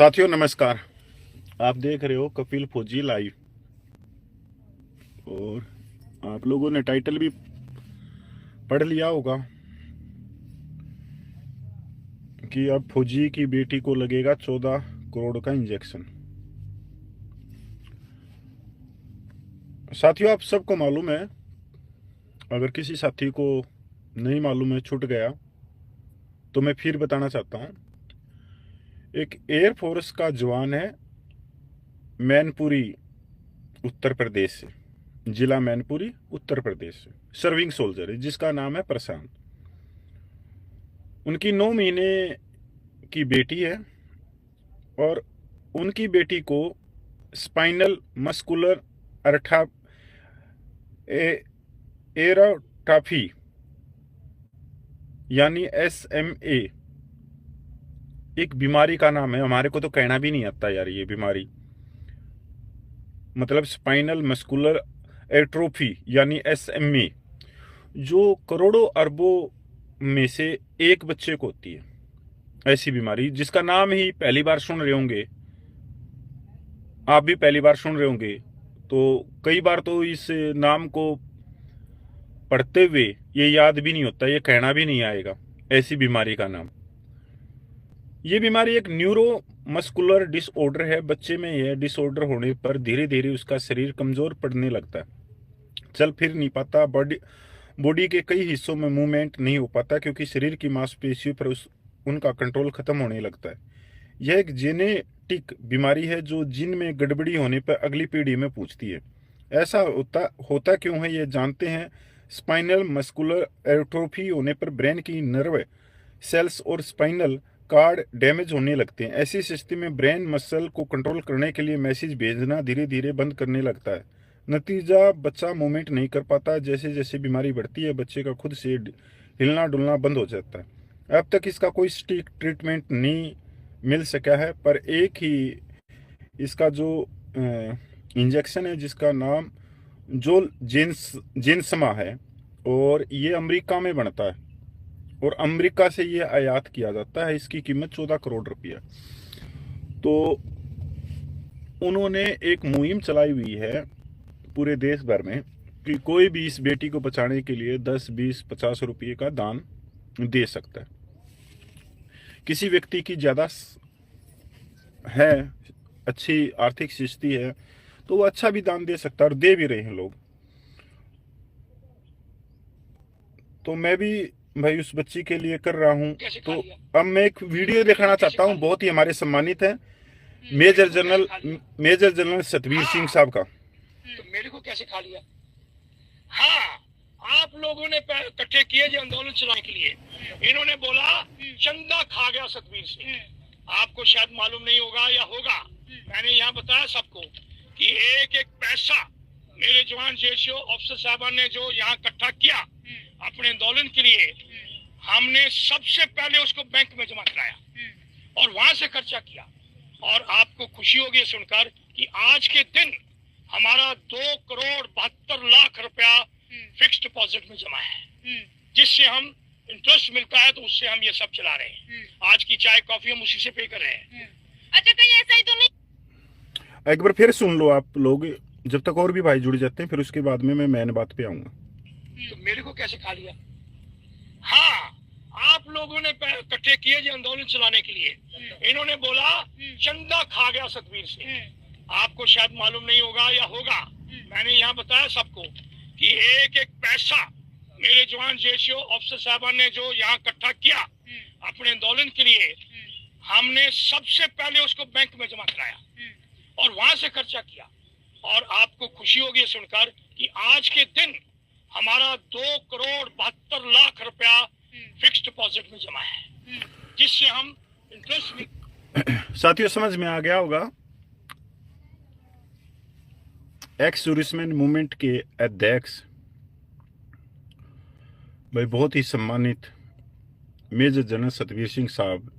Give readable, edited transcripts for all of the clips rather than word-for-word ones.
साथियों नमस्कार। आप देख रहे हो कपिल फौजी लाइव और आप लोगों ने टाइटल भी पढ़ लिया होगा कि अब फौजी की बेटी को लगेगा 14 करोड़ का इंजेक्शन। साथियों आप सबको मालूम है, अगर किसी साथी को नहीं मालूम है, छूट गया, तो मैं फिर बताना चाहता हूँ। एक एयरफोर्स का जवान है मैनपुरी उत्तर प्रदेश से, जिला मैनपुरी उत्तर प्रदेश से, सर्विंग सोल्जर है जिसका नाम है प्रशांत। उनकी 9 महीने की बेटी है और उनकी बेटी को स्पाइनल मस्कुलर अरठा एरोट्रॉफी यानी SMA एक बीमारी का नाम है। हमारे को तो कहना भी नहीं आता यार, ये बीमारी मतलब स्पाइनल मस्कुलर एट्रोफी यानी SMA, जो करोड़ों अरबों में से एक बच्चे को होती है। ऐसी बीमारी जिसका नाम ही पहली बार सुन रहे होंगे, आप भी पहली बार सुन रहे होंगे, तो कई बार तो इस नाम को पढ़ते हुए ये याद भी नहीं होता, ये कहना भी नहीं आएगा ऐसी बीमारी का नाम। ये बीमारी एक न्यूरो मस्कुलर डिसऑर्डर है। बच्चे में यह डिसऑर्डर होने पर धीरे धीरे उसका शरीर कमजोर पड़ने लगता है, चल फिर नहीं पाता, बॉडी के कई हिस्सों में मूवमेंट नहीं हो पाता क्योंकि शरीर की मांसपेशियों पर उनका कंट्रोल खत्म होने लगता है। यह एक जेनेटिक बीमारी है जो जीन में गड़बड़ी होने पर अगली पीढ़ी में पूछती है। ऐसा होता क्यों है ये जानते हैं। स्पाइनल मस्कुलर एट्रोफी होने पर ब्रेन की नर्व सेल्स और स्पाइनल कार्ड डैमेज होने लगते हैं। ऐसी स्थिति में ब्रेन मसल को कंट्रोल करने के लिए मैसेज भेजना धीरे धीरे बंद करने लगता है। नतीजा, बच्चा मूवमेंट नहीं कर पाता। जैसे जैसे बीमारी बढ़ती है बच्चे का खुद से हिलना डुलना बंद हो जाता है। अब तक इसका कोई सटीक ट्रीटमेंट नहीं मिल सका है, पर एक ही इसका जो इंजेक्शन है जिसका नाम जो जिनसमा है और ये अमेरिका में बनता है और अमेरिका से ये आयात किया जाता है। इसकी कीमत 14 करोड़ रुपया। तो उन्होंने एक मुहिम चलाई हुई है पूरे देश भर में कि कोई भी इस बेटी को बचाने के लिए 10, 20, 50 रुपये का दान दे सकता है। किसी व्यक्ति की ज़्यादा है, अच्छी आर्थिक स्थिति है, तो वो अच्छा भी दान दे सकता है और दे भी रहे हैं लोग। तो मैं भी भाई उस बच्ची के लिए कर रहा हूँ। तो अब मैं एक वीडियो दिखाना चाहता हूँ, बहुत ही हमारे सम्मानित है मेजर जनरल सतवीर सिंह साहब का। तो मेरे को कैसे खा लिया? हाँ, आप लोगों ने इकट्ठे किए जो आंदोलन चलाने के लिए। इन्होंने बोला चंदा खा गया सतवीर सिंह। आपको शायद मालूम नहीं होगा या होगा, मैंने यहाँ बताया सबको कि एक एक पैसा मेरे जवान जेसीओ ऑफिसर साहबान ने जो यहाँ इकट्ठा किया अपने आंदोलन के लिए, हमने सबसे पहले उसको बैंक में जमा कराया और वहां से खर्चा किया। और आपको खुशी होगी सुनकर कि आज के दिन हमारा 2,72,00,000 रुपया फिक्स डिपॉजिट में जमा है, जिससे हम इंटरेस्ट मिलता है, तो उससे हम ये सब चला रहे हैं। आज की चाय कॉफी हम उसी से पे कर रहे हैं। अच्छा, कहीं ऐसा ही तो नहीं? एक बार फिर सुन लो आप लोग, जब तक और भी भाई जुड़ जाते हैं, फिर उसके बाद में मैं मेन बात पे आऊंगा। तो मेरे को कैसे खा लिया? हाँ, आप लोगों ने इकट्ठे किए जो आंदोलन चलाने के लिए। इन्होंने बोला चंदा खा गया सतवीर सिंह। आपको शायद मालूम नहीं होगा या होगा, मैंने यहाँ बताया सबको कि एक एक पैसा मेरे जवान जेसीओ ऑफिसर साहबान ने जो यहाँ इकट्ठा किया अपने आंदोलन के लिए, हमने सबसे पहले उसको बैंक में जमा कराया और वहां से खर्चा किया। और आपको खुशी होगी सुनकर कि आज के दिन हमारा 2,72,00,000 रुपया फिक्स डिपॉजिट में जमा है, जिससे हम इंटरेस्ट। साथियों समझ में आ गया होगा, एक्स टूरिज्म मूवमेंट के अध्यक्ष भाई बहुत ही सम्मानित मेजर जनरल सतवीर सिंह साहब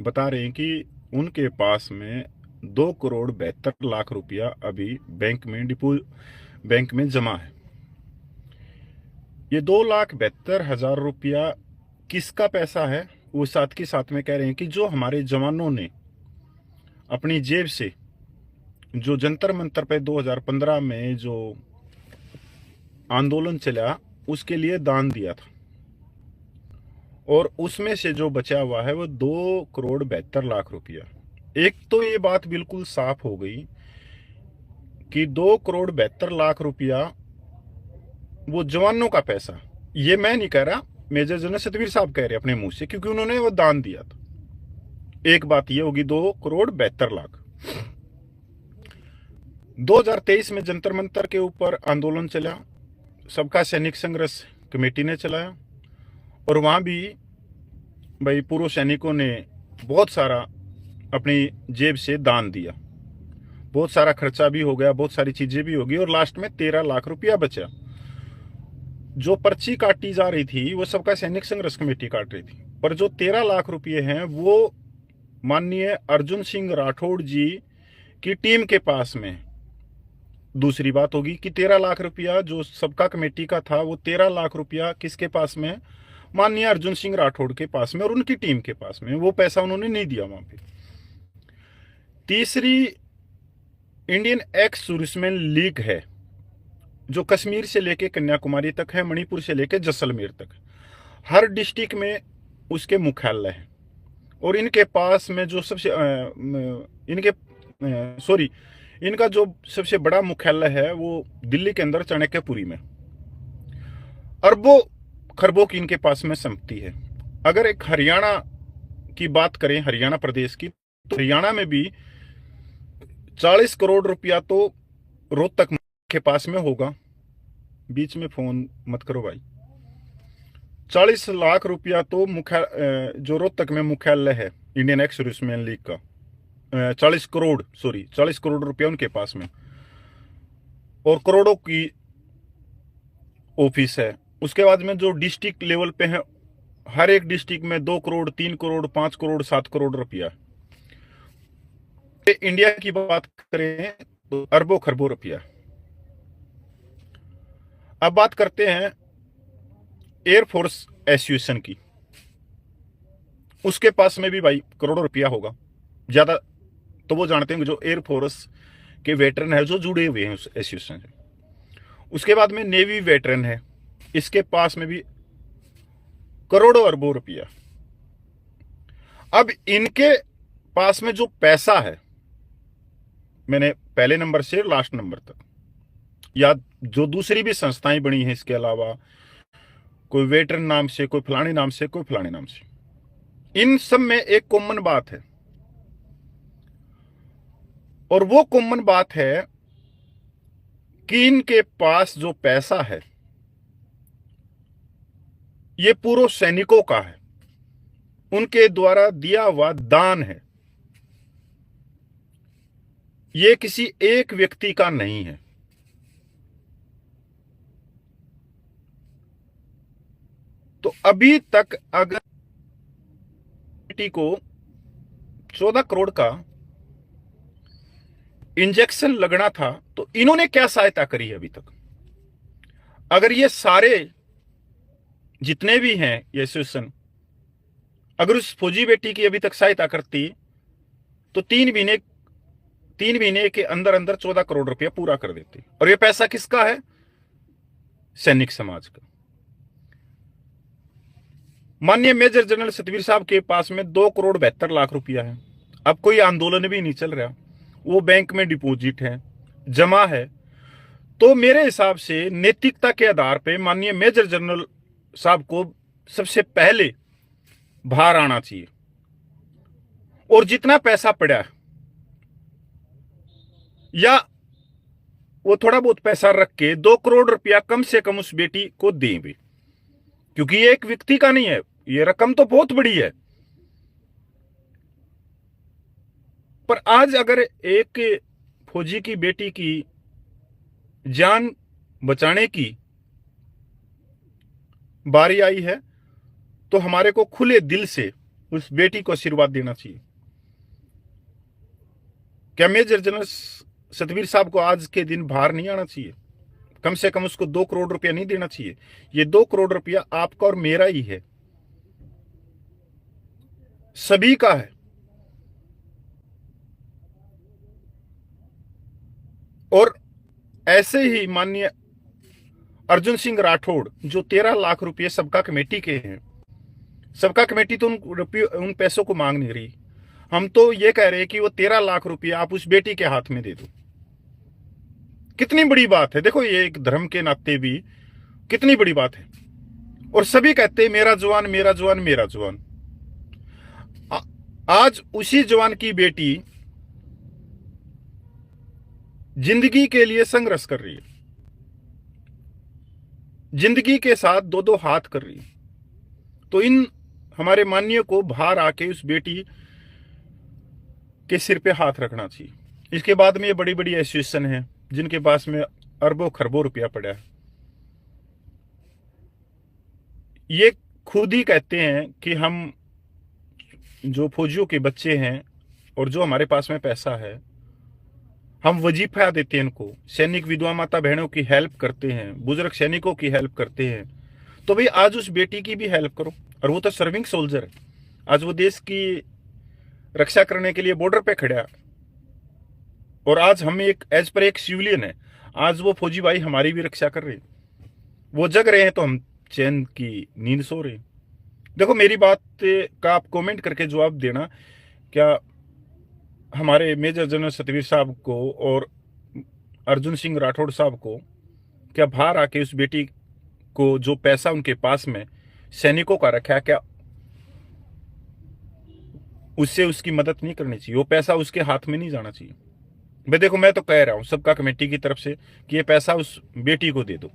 बता रहे हैं कि उनके पास में 2,72,00,000 रुपया अभी बैंक में जमा है। ये 2,72,000 रुपया किसका पैसा है, वो साथ के साथ में कह रहे हैं कि जो हमारे जवानों ने अपनी जेब से जो जंतर मंतर पे 2015 में जो आंदोलन चला उसके लिए दान दिया था, और उसमें से जो बचा हुआ है वो 2,72,00,000 रुपया। एक तो ये बात बिल्कुल साफ हो गई कि 2,72,00,000 रुपया वो जवानों का पैसा, ये मैं नहीं कह रहा, मेजर जनरल सतवीर साहब कह रहे अपने मुंह से, क्योंकि उन्होंने वो दान दिया था। एक बात ये होगी 2,72,00,000। 2023 में जंतर मंतर के ऊपर आंदोलन चला, सबका सैनिक संघर्ष कमेटी ने चलाया, और वहां भी भाई पूर्व सैनिकों ने बहुत सारा अपनी जेब से दान दिया, बहुत सारा खर्चा भी हो गया, बहुत सारी चीजें भी हो गई, और लास्ट में 13 लाख रुपया बचा। जो पर्ची काटी जा रही थी वो सबका सैनिक संघर्ष कमेटी काट रही थी, पर जो 13 लाख रुपये हैं वो माननीय अर्जुन सिंह राठौड़ जी की टीम के पास में है। दूसरी बात होगी कि 13 लाख रुपया जो सबका कमेटी का था, वो 13 लाख रुपया किसके पास में है? माननीय अर्जुन सिंह राठौड़ के पास में और उनकी टीम के पास में। वो पैसा उन्होंने नहीं दिया वहां पे। तीसरी, इंडियन एक्स सर्विसमैन लीग है, जो कश्मीर से लेके कन्याकुमारी तक है, मणिपुर से लेके जैसलमेर तक, हर डिस्ट्रिक्ट में उसके मुख्यालय है। और इनके पास में जो सबसे इनका जो सबसे बड़ा मुख्यालय है वो दिल्ली के अंदर चाणक्यपुरी में। अरबों खरबों की इनके पास में संपत्ति है। अगर एक हरियाणा की बात करें, हरियाणा प्रदेश की, तो हरियाणा में भी 40 करोड़ रुपया तो रोहतक के पास में होगा। बीच में फोन मत करो भाई। 40 लाख रुपया तो जो रोहतक में मुख्यालय है इंडियन एक्स सर्विसमैन लीग का, 40 करोड़ रुपया उनके पास में, और करोड़ों की ऑफिस है। उसके बाद में जो डिस्ट्रिक्ट लेवल पे है, हर एक डिस्ट्रिक्ट में 2 करोड़, 3 करोड़, 5 करोड़, 7 करोड़ रुपया। इंडिया की बात करें तो अरबों खरबों रुपया। अब बात करते हैं एयरफोर्स एसोसिएशन की। उसके पास में भी भाई करोड़ों रुपया होगा। ज्यादा तो वो जानते हैं कि जो एयरफोर्स के वेटरन है जो जुड़े हुए हैं उस एसोसिएशन से। उसके बाद में नेवी वेटरन है, इसके पास में भी करोड़ों अरबों रुपया। अब इनके पास में जो पैसा है, मैंने पहले नंबर से लास्ट नंबर तक, या जो दूसरी भी संस्थाएं बनी हैं इसके अलावा, कोई वेटरन नाम से, कोई फलाने नाम से, कोई फलाने नाम से, इन सब में एक कॉमन बात है, और वो कॉमन बात है कि इनके पास जो पैसा है ये पूर्व सैनिकों का है, उनके द्वारा दिया हुआ दान है, ये किसी एक व्यक्ति का नहीं है। तो अभी तक अगर बेटी को 14 करोड़ का इंजेक्शन लगना था तो इन्होंने क्या सहायता करी है अभी तक? अगर ये सारे जितने भी हैं ये एसोसिएशन, अगर उस फौजी बेटी की अभी तक सहायता करती तो 3 महीने के अंदर अंदर 14 करोड़ रुपया पूरा कर देती। और ये पैसा किसका है? सैनिक समाज का। माननीय मेजर जनरल सतवीर साहब के पास में 2,72,00,000 रुपया है। अब कोई आंदोलन भी नहीं चल रहा, वो बैंक में डिपॉजिट है, जमा है। तो मेरे हिसाब से नैतिकता के आधार पे माननीय मेजर जनरल साहब को सबसे पहले बाहर आना चाहिए, और जितना पैसा पड़ा है, या वो थोड़ा बहुत पैसा रख के 2 करोड़ रुपया कम से कम उस बेटी को दें भी, क्योंकि ये एक व्यक्ति का नहीं है, ये रकम तो बहुत बड़ी है। पर आज अगर एक फौजी की बेटी की जान बचाने की बारी आई है तो हमारे को खुले दिल से उस बेटी को आशीर्वाद देना चाहिए। क्या मेजर जनरल सतवीर साहब को आज के दिन बाहर नहीं आना चाहिए? कम से कम उसको 2 करोड़ रुपया नहीं देना चाहिए? ये 2 करोड़ रुपया आपका और मेरा ही है, सभी का है। और ऐसे ही माननीय अर्जुन सिंह राठौड़ जो 13 लाख रुपए सबका कमेटी के हैं, सबका कमेटी तो उन पैसों को मांग नहीं रही। हम तो ये कह रहे हैं कि वो 13 लाख रुपए आप उस बेटी के हाथ में दे दो। कितनी बड़ी बात है, देखो ये एक धर्म के नाते भी कितनी बड़ी बात है। और सभी कहते हैं मेरा जवान मेरा जवान मेरा जवान। आज उसी जवान की बेटी जिंदगी के लिए संघर्ष कर रही है, जिंदगी के साथ दो दो हाथ कर रही है। तो इन हमारे माननीय को बाहर आके उस बेटी के सिर पे हाथ रखना चाहिए। इसके बाद में ये बड़ी बड़ी एसोसिएशन है जिनके पास में अरबों खरबों रुपया पड़ा है, ये खुद ही कहते हैं कि हम जो फौजियों के बच्चे हैं और जो हमारे पास में पैसा है, हम वजीफा देते हैं इनको, सैनिक विधवा माता बहनों की हेल्प करते हैं, बुजुर्ग सैनिकों की हेल्प करते हैं। तो भाई आज उस बेटी की भी हेल्प करो। और वो तो सर्विंग सोल्जर है, आज वो देश की रक्षा करने के लिए बॉर्डर पे खड़ा है। और आज हम एक एज पर एक सिविलियन है, आज वो फौजी भाई हमारी भी रक्षा कर रहे हैं। वो जग रहे हैं तो हम चैन की नींद सो रहे हैं। देखो मेरी बात का आप कमेंट करके जवाब देना, क्या हमारे मेजर जनरल सतवीर साहब को और अर्जुन सिंह राठौड़ साहब को क्या बाहर आके उस बेटी को जो पैसा उनके पास में सैनिकों का रखा है, क्या उससे उसकी मदद नहीं करनी चाहिए? वो पैसा उसके हाथ में नहीं जाना चाहिए। भाई देखो मैं तो कह रहा हूं सबका कमेटी की तरफ से कि ये पैसा उस बेटी को दे दो।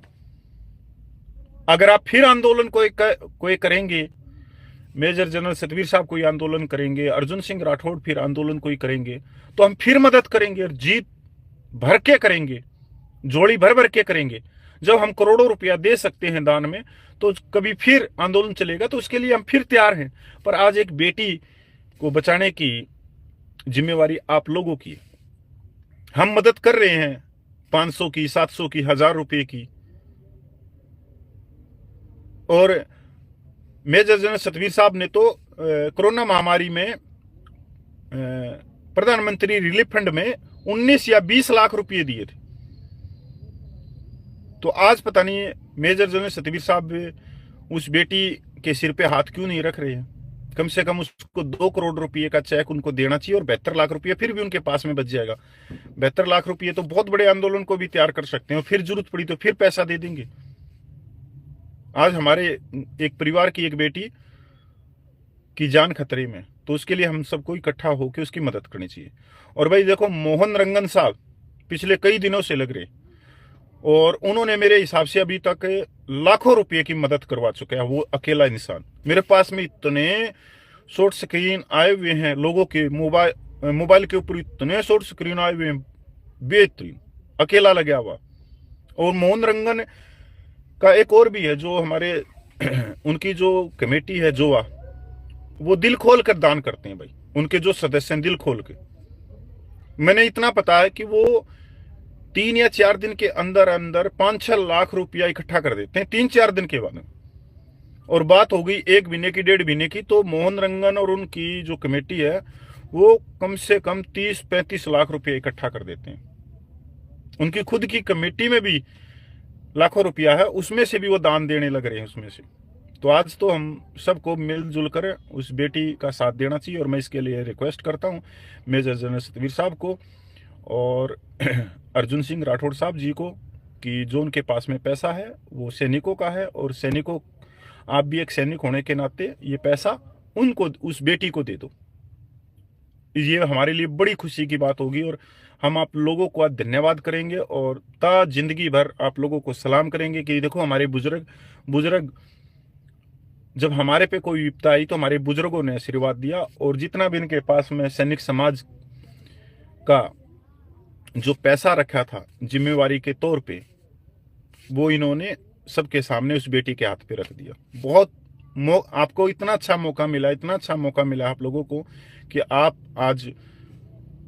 अगर आप फिर आंदोलन कोई करेंगे, मेजर जनरल सतवीर साहब कोई आंदोलन करेंगे, अर्जुन सिंह राठौड़ फिर आंदोलन कोई करेंगे, तो हम फिर मदद करेंगे और जीत भर के करेंगे, जोड़ी भर भर के करेंगे। जब हम करोड़ों रुपया दे सकते हैं दान में, तो कभी फिर आंदोलन चलेगा तो उसके लिए हम फिर तैयार हैं। पर आज एक बेटी को बचाने की जिम्मेवारी आप लोगों की है। हम मदद कर रहे हैं 500 की, 700 की, 1000 रुपए की। और मेजर जनरल सतवीर साहब ने तो कोरोना महामारी में प्रधानमंत्री रिलीफ फंड में 19 या 20 लाख रुपए दिए थे। तो आज पता नहीं मेजर जनरल सतवीर साहब उस बेटी के सिर पे हाथ क्यों नहीं रख रहे हैं। कम से कम उसको 2 करोड़ रुपए का चेक उनको देना चाहिए और 72 लाख रुपए फिर भी उनके पास में बच जाएगा। 72 लाख रुपए तो बहुत बड़े आंदोलन को भी तैयार कर सकते हैं, और फिर जरूरत पड़ी तो फिर पैसा दे देंगे। आज हमारे एक परिवार की एक बेटी की जान खतरे में, तो उसके लिए हम सबको इकट्ठा होकर उसकी मदद करनी चाहिए। और भाई देखो मोहन रंगन साहब पिछले कई दिनों से लग रहे, और उन्होंने मेरे हिसाब से अभी तक लाखों रुपए की मदद करवा चुके हैं। वो अकेला इंसान, मेरे पास में इतने शॉर्ट स्क्रीन आए हुए हैं लोगों के मोबाइल के ऊपर, इतने शॉर्ट स्क्रीन आए हुए हैं बेहतरीन, अकेला लगा हुआ। और मोहन रंगन का एक और भी है जो हमारे उनकी जो कमेटी है जोआ, वो दिल खोल कर दान करते हैं भाई। उनके जो सदस्य हैं दिल खोल के, मैंने इतना पता है कि वो 3 या 4 दिन के अंदर अंदर 5-6 लाख रुपया इकट्ठा कर देते हैं 3-4 दिन के बाद। और बात हो गई 1 महीने की, 1.5 महीने की, तो मोहन रंगन और उनकी जो कमेटी है वो कम से कम 30-35 लाख रुपया इकट्ठा कर देते हैं। उनकी खुद की कमेटी में भी लाखों रुपया है, उसमें से भी वो दान देने लग रहे हैं उसमें से। तो आज तो हम सबको मिलजुल कर उस बेटी का साथ देना चाहिए। और मैं इसके लिए रिक्वेस्ट करता हूं मेजर जनरल सतवीर साहब को और अर्जुन सिंह राठौड़ साहब जी को कि जो उनके पास में पैसा है वो सैनिकों का है, और सैनिकों, आप भी एक सैनिक होने के नाते ये पैसा उनको, उस बेटी को दे दो। ये हमारे लिए बड़ी खुशी की बात होगी, और हम आप लोगों को आज धन्यवाद करेंगे और ता जिंदगी भर आप लोगों को सलाम करेंगे कि देखो हमारे बुजुर्ग जब हमारे पे कोई विपदा आई तो हमारे बुजुर्गों ने आशीर्वाद दिया, और जितना भी इनके पास में सैनिक समाज का जो पैसा रखा था जिम्मेवारी के तौर पे, वो इन्होंने सबके सामने उस बेटी के हाथ पे रख दिया। बहुत आपको इतना अच्छा मौका मिला, इतना अच्छा मौका मिला आप लोगों को कि आप आज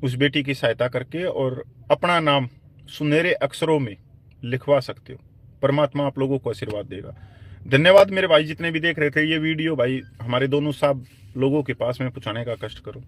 उस बेटी की सहायता करके और अपना नाम सुनहरे अक्षरों में लिखवा सकते हो। परमात्मा आप लोगों को आशीर्वाद देगा। धन्यवाद मेरे भाई जितने भी देख रहे थे ये वीडियो। भाई हमारे दोनों साहब लोगों के पास में पहुंचाने का कष्ट करो।